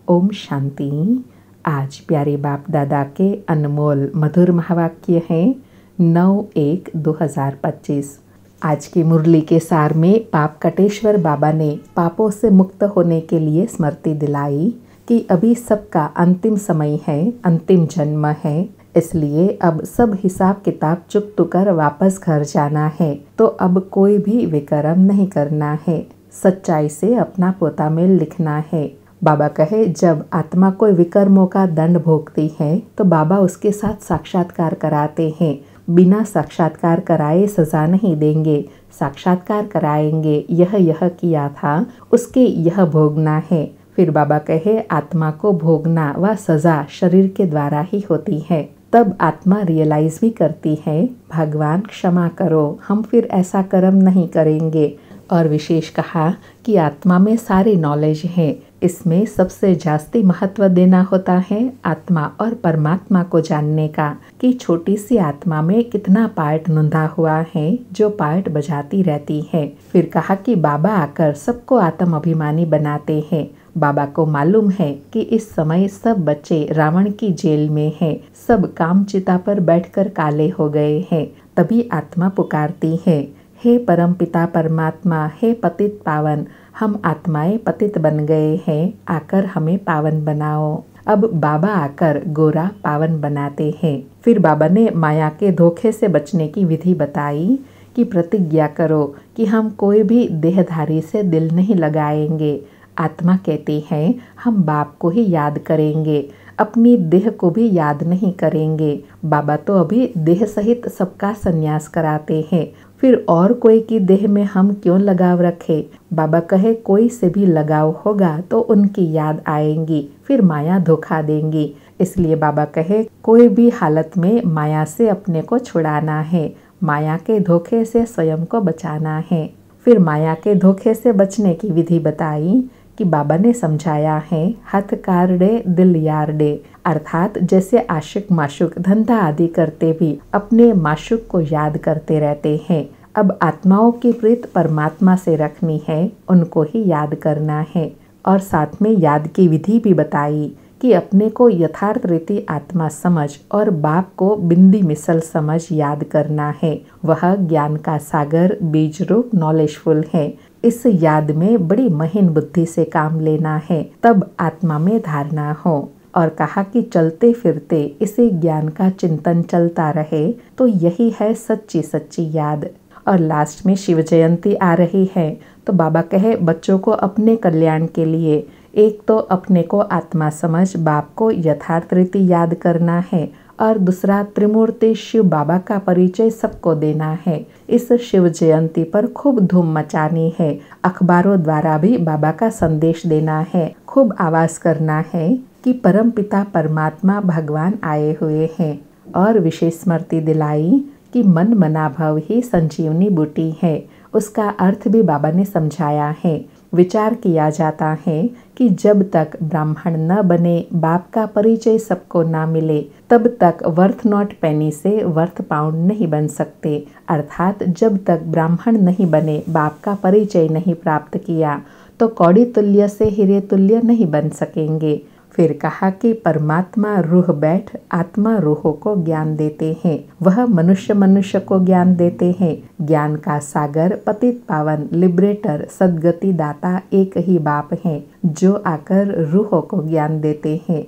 ओम शांति। आज प्यारे बाप दादा के अनमोल मधुर महावाक्य हैं 9/1/2025। आज की मुरली के सार में पाप कटेश्वर बाबा ने पापों से मुक्त होने के लिए स्मृति दिलाई कि अभी सबका अंतिम समय है, अंतिम जन्म है, इसलिए अब सब हिसाब किताब चुकता कर वापस घर जाना है। तो अब कोई भी विकर्म नहीं करना है, सच्चाई से अपना पोता मेल लिखना है। बाबा कहे जब आत्मा कोई विकर्मों का दंड भोगती है तो बाबा उसके साथ साक्षात्कार कराते हैं। बिना साक्षात्कार कराए सजा नहीं देंगे, साक्षात्कार कराएंगे। यह किया था, उसके यह भोगना है। फिर बाबा कहे आत्मा को भोगना व सजा शरीर के द्वारा ही होती है। तब आत्मा रियलाइज भी करती है भगवान क्षमा करो, हम फिर ऐसा कर्म नहीं करेंगे। और विशेष कहा कि आत्मा में सारी नॉलेज है, इसमें सबसे जास्ती महत्व देना होता है आत्मा और परमात्मा को जानने का कि छोटी सी आत्मा में कितना पार्ट नुंधा हुआ है जो पार्ट बजाती रहती है। फिर कहा कि बाबा आकर सबको आत्म अभिमानी बनाते हैं। बाबा को मालूम है कि इस समय सब बच्चे रावण की जेल में हैं, सब कामचिता पर बैठकर काले हो गए हैं। तभी आत्मा पुकारती है, हे परमपिता परमात्मा, हे पतित पावन, हम आत्माएं पतित बन गए हैं, आकर हमें पावन बनाओ। अब बाबा आकर गोरा पावन बनाते हैं। फिर बाबा ने माया के धोखे से बचने की विधि बताई कि प्रतिज्ञा करो कि हम कोई भी देहधारी से दिल नहीं लगाएंगे। आत्मा कहती है हम बाप को ही याद करेंगे, अपनी देह को भी याद नहीं करेंगे। बाबा तो अभी देह सहित सबका संन्यास कराते हैं, फिर और कोई की देह में हम क्यों लगाव रखे। बाबा कहे कोई से भी लगाव होगा तो उनकी याद आएंगी, फिर माया धोखा देंगी। इसलिए बाबा कहे कोई भी हालत में माया से अपने को छुड़ाना है, माया के धोखे से स्वयं को बचाना है। फिर माया के धोखे से बचने की विधि बताई कि बाबा ने समझाया है हाथ कारडे दिल यारडे, अर्थात जैसे आशिक माशुक धंधा आदि करते भी अपने माशुक को याद करते रहते हैं। अब आत्माओं की प्रीत परमात्मा से रखनी है, उनको ही याद करना है। और साथ में याद की विधि भी बताई कि अपने को यथार्थ रीति आत्मा समझ और बाप को बिंदी मिसल समझ याद करना है। वह ज्ञान का सागर बीज रूप नॉलेजफुल है। इस याद में बड़ी महीन बुद्धि से काम लेना है, तब आत्मा में धारणा हो। और कहा कि चलते फिरते इसी ज्ञान का चिंतन चलता रहे तो यही है सच्ची सच्ची याद। और लास्ट में शिव जयंती आ रही है तो बाबा कहे बच्चों को अपने कल्याण के लिए एक तो अपने को आत्मा समझ बाप को यथार्थ रीति याद करना है, और दूसरा त्रिमूर्ति शिव बाबा का परिचय सबको देना है। इस शिव जयंती पर खूब धूम मचानी है, अखबारों द्वारा भी बाबा का संदेश देना है, खूब आवाज करना है कि परम पिता परमात्मा भगवान आए हुए हैं। और विशेष स्मृति दिलाई कि मन मना भव ही संजीवनी बूटी है। उसका अर्थ भी बाबा ने समझाया है। विचार किया जाता है कि जब तक ब्राह्मण न बने, बाप का परिचय सबको ना मिले, तब तक वर्थ नॉट पेनी से वर्थ पाउंड नहीं बन सकते। अर्थात जब तक ब्राह्मण नहीं बने, बाप का परिचय नहीं प्राप्त किया, तो कौड़ी तुल्य से हीरे तुल्य नहीं बन सकेंगे। फिर कहा कि परमात्मा रूह बैठ आत्मा रूहों को ज्ञान देते हैं, वह मनुष्य मनुष्य को ज्ञान देते हैं। ज्ञान का सागर पतित पावन लिबरेटर सद्गति दाता एक ही बाप हैं जो आकर रूहों को ज्ञान देते हैं।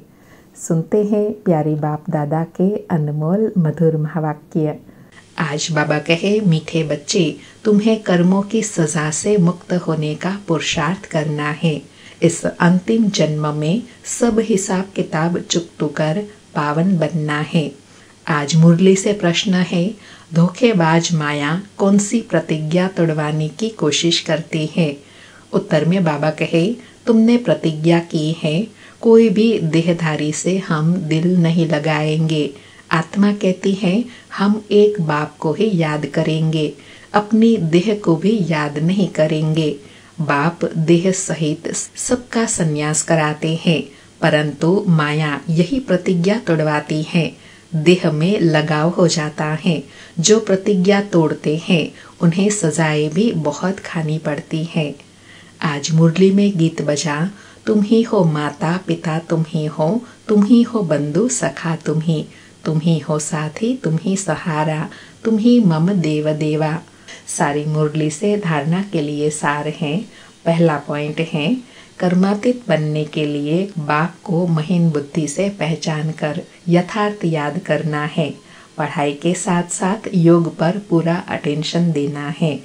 सुनते हैं प्यारी बाप दादा के अनमोल मधुर महावाक्य। आज बाबा कहे मीठे बच्चे, तुम्हें कर्मों की सजा से मुक्त होने का पुरुषार्थ करना है। इस अंतिम जन्म में सब हिसाब किताब चुकता कर पावन बनना है। आज मुरली से प्रश्न है, धोखेबाज माया कौन सी प्रतिज्ञा तोड़वाने की कोशिश करती है। उत्तर में बाबा कहे तुमने प्रतिज्ञा की है कोई भी देहधारी से हम दिल नहीं लगाएंगे। आत्मा कहती है हम एक बाप को ही याद करेंगे, अपनी देह को भी याद नहीं करेंगे। बाप देह सहित सबका संन्यास कराते हैं, परंतु माया यही प्रतिज्ञा तोड़वाती है, देह में लगाव हो जाता है। जो प्रतिज्ञा तोड़ते हैं उन्हें सजाएं भी बहुत खानी पड़ती है। आज मुरली में गीत बजा तुम ही हो माता पिता, तुम ही हो बंधु सखा, तुम ही हो साथी, तुम ही सहारा, तुम ही मम देव देवा। सारी मुरली से धारणा के लिए सार हैं। पहला पॉइंट है, कर्मातीत बनने के लिए बाप को महीन बुद्धि से पहचान कर यथार्थ याद करना है। पढ़ाई के साथ साथ योग पर पूरा अटेंशन देना है।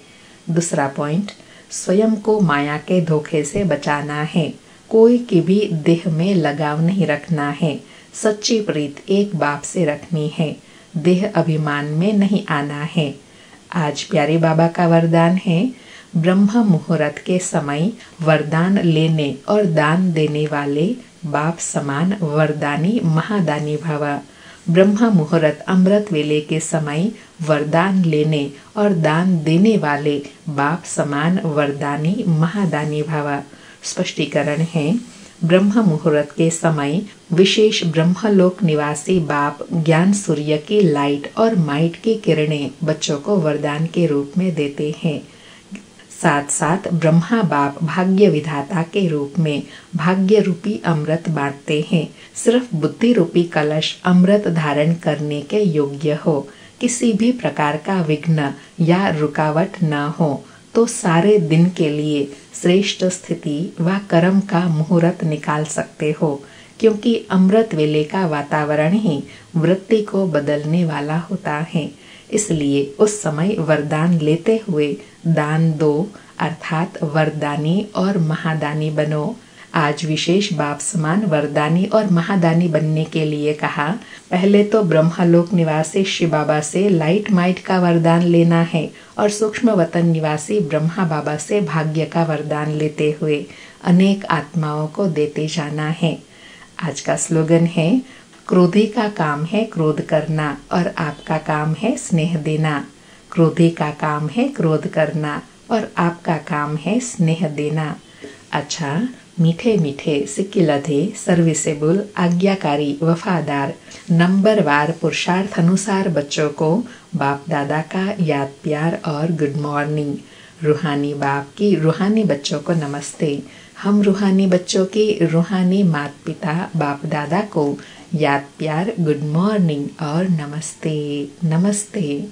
दूसरा पॉइंट, स्वयं को माया के धोखे से बचाना है। कोई की भी देह में लगाव नहीं रखना है। सच्ची प्रीत एक बाप से रखनी है। देह अभिमान में नहीं आना है। आज प्यारे बाबा का वरदान है, ब्रह्म मुहूर्त के समय वरदान लेने और दान देने वाले बाप समान वरदानी महादानी भव। ब्रह्म मुहूर्त अमृत वेले के समय वरदान लेने और दान देने वाले बाप समान वरदानी महादानी भव। स्पष्टीकरण है, ब्रह्म मुहूर्त के समय विशेष ब्रह्मलोक निवासी बाप ज्ञान सूर्य की लाइट और माइट की किरणें बच्चों को वरदान के रूप में देते हैं। साथ साथ ब्रह्मा बाप भाग्य विधाता के रूप में भाग्य रूपी अमृत बांटते हैं। सिर्फ बुद्धि रूपी कलश अमृत धारण करने के योग्य हो, किसी भी प्रकार का विघ्न या रुकावट न हो तो सारे दिन के लिए श्रेष्ठ स्थिति व कर्म का मुहूर्त निकाल सकते हो, क्योंकि अमृत वेले का वातावरण ही वृत्ति को बदलने वाला होता है। इसलिए उस समय वरदान लेते हुए दान दो, अर्थात वरदानी और महादानी बनो। आज विशेष बाप समान वरदानी और महादानी बनने के लिए कहा। पहले तो ब्रह्मलोक निवासी शिव बाबा से लाइट माइट का वरदान लेना है और सूक्ष्म वतन निवासी ब्रह्मा बाबा से भाग्य का वरदान लेते हुए अनेक आत्माओं को देते जाना है। आज का स्लोगन है, क्रोधी का काम है क्रोध करना और आपका काम है स्नेह देना। क्रोधी का काम है क्रोध करना और आपका काम है स्नेह देना। अच्छा, मीठे मीठे सिक्किलधे सर्विसेबल आज्ञाकारी वफादार नंबरवार पुरुषार्थ अनुसार बच्चों को बाप दादा का याद प्यार और गुड मॉर्निंग। रूहानी बाप की रूहानी बच्चों को नमस्ते। हम रूहानी बच्चों की रूहानी माता पिता बाप दादा को याद प्यार गुड मॉर्निंग और नमस्ते नमस्ते।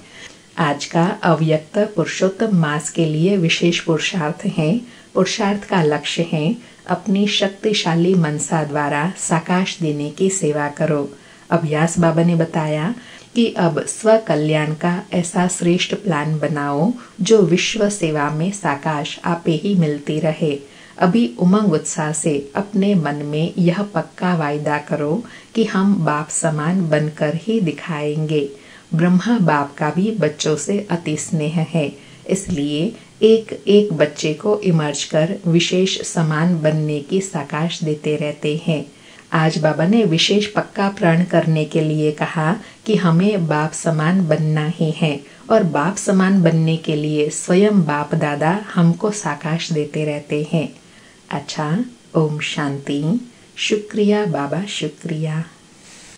आज का अव्यक्त पुरुषोत्तम मास के लिए विशेष पुरुषार्थ है। पुरुषार्थ का लक्ष्य है, अपनी शक्तिशाली मनसा द्वारा साकाश देने की सेवा करो। अभ्यास बाबा ने बताया कि अब स्व कल्याण का ऐसा श्रेष्ठ प्लान बनाओ जो विश्व सेवा में साकाश आपे ही मिलती रहे। अभी उमंग उत्साह से अपने मन में यह पक्का वायदा करो कि हम बाप समान बनकर ही दिखाएंगे। ब्रह्मा बाप का भी बच्चों से अति स्नेह है, इसलिए एक एक बच्चे को इमर्ज कर विशेष समान बनने की साकाश देते रहते हैं। आज बाबा ने विशेष पक्का प्रण करने के लिए कहा कि हमें बाप समान बनना ही है और बाप समान बनने के लिए स्वयं बाप दादा हमको साकाश देते रहते हैं। अच्छा, ओम शांति। शुक्रिया बाबा, शुक्रिया।